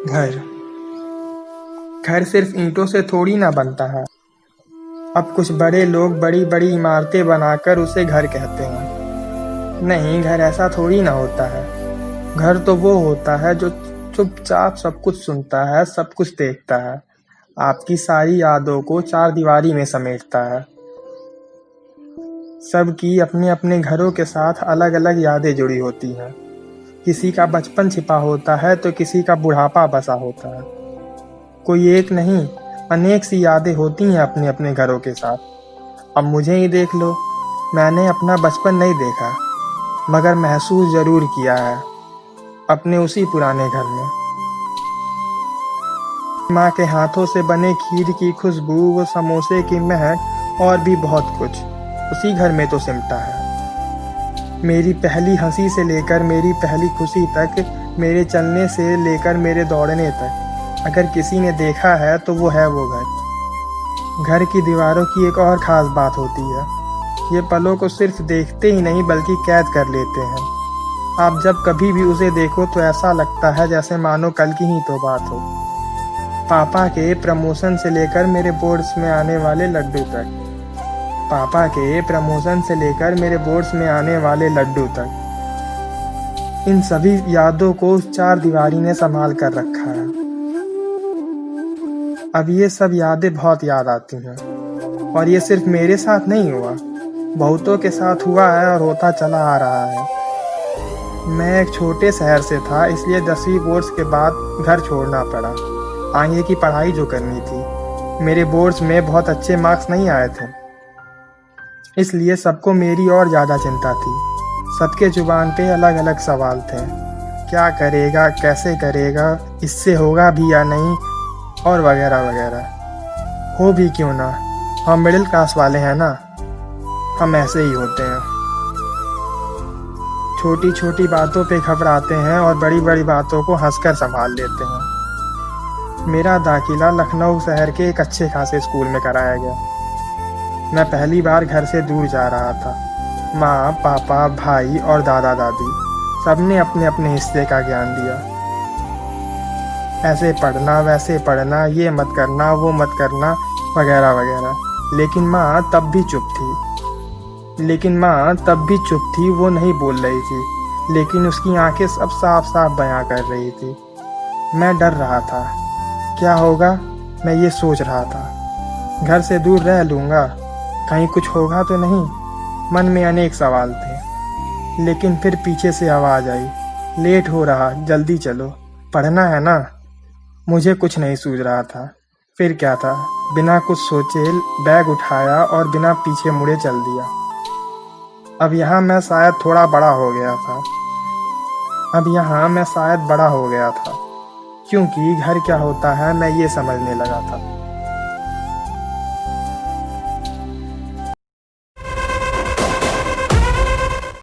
घर घर सिर्फ ईंटों से थोड़ी ना बनता है। अब कुछ बड़े लोग बड़ी बड़ी इमारतें बनाकर उसे घर कहते हैं। नहीं, घर ऐसा थोड़ी ना होता है। घर तो वो होता है जो चुपचाप सब कुछ सुनता है, सब कुछ देखता है, आपकी सारी यादों को चार दीवारी में समेटता है। सबकी अपने अपने घरों के साथ अलग अलग यादें जुड़ी होती हैं। किसी का बचपन छिपा होता है तो किसी का बुढ़ापा बसा होता है। कोई एक नहीं, अनेक सी यादें होती हैं अपने अपने घरों के साथ। अब मुझे ही देख लो, मैंने अपना बचपन नहीं देखा, मगर महसूस जरूर किया है अपने उसी पुराने घर में। माँ के हाथों से बने खीर की खुशबू, वो समोसे की महक और भी बहुत कुछ उसी घर में तो सिमटा है। मेरी पहली हंसी से लेकर मेरी पहली खुशी तक, मेरे चलने से लेकर मेरे दौड़ने तक, अगर किसी ने देखा है तो वो है वो घर। घर की दीवारों की एक और ख़ास बात होती है, ये पलों को सिर्फ देखते ही नहीं बल्कि कैद कर लेते हैं। आप जब कभी भी उसे देखो तो ऐसा लगता है जैसे मानो कल की ही तो बात हो। पापा के प्रमोशन से लेकर मेरे बोर्ड्स में आने वाले लड्डू तक, पापा के प्रमोशन से लेकर मेरे बोर्ड्स में आने वाले लड्डू तक, इन सभी यादों को उस चार दीवारी ने संभाल कर रखा है। अब ये सब यादें बहुत याद आती हैं, और ये सिर्फ मेरे साथ नहीं हुआ, बहुतों के साथ हुआ है और होता चला आ रहा है। मैं एक छोटे शहर से था, इसलिए 10वीं बोर्ड्स के बाद घर छोड़ना पड़ा, आगे की पढ़ाई जो करनी थी। मेरे बोर्ड्स में बहुत अच्छे मार्क्स नहीं आए थे, इसलिए सबको मेरी और ज़्यादा चिंता थी। सबके जुबान पे अलग अलग सवाल थे, क्या करेगा, कैसे करेगा, इससे होगा भी या नहीं, और वगैरह वगैरह। हो भी क्यों ना, हम मिडिल क्लास वाले हैं ना, हम ऐसे ही होते हैं। छोटी छोटी बातों पे घबराते हैं और बड़ी बड़ी बातों को हंसकर संभाल लेते हैं। मेरा दाखिला लखनऊ शहर के एक अच्छे खासे स्कूल में कराया गया। मैं पहली बार घर से दूर जा रहा था। माँ, पापा, भाई और दादा दादी सबने अपने अपने हिस्से का ज्ञान दिया। ऐसे पढ़ना, वैसे पढ़ना, ये मत करना, वो मत करना, वगैरह वगैरह। लेकिन माँ तब भी चुप थी। वो नहीं बोल रही थी, लेकिन उसकी आंखें सब साफ साफ बयां कर रही थी। मैं डर रहा था, क्या होगा, मैं ये सोच रहा था। घर से दूर रह लूँगा, कहीं कुछ होगा तो नहीं, मन में अनेक सवाल थे। लेकिन फिर पीछे से आवाज़ आई, लेट हो रहा, जल्दी चलो, पढ़ना है ना। मुझे कुछ नहीं सूझ रहा था। फिर क्या था, बिना कुछ सोचे बैग उठाया और बिना पीछे मुड़े चल दिया। अब यहाँ मैं शायद बड़ा हो गया था, क्योंकि घर क्या होता है मैं ये समझने लगा था।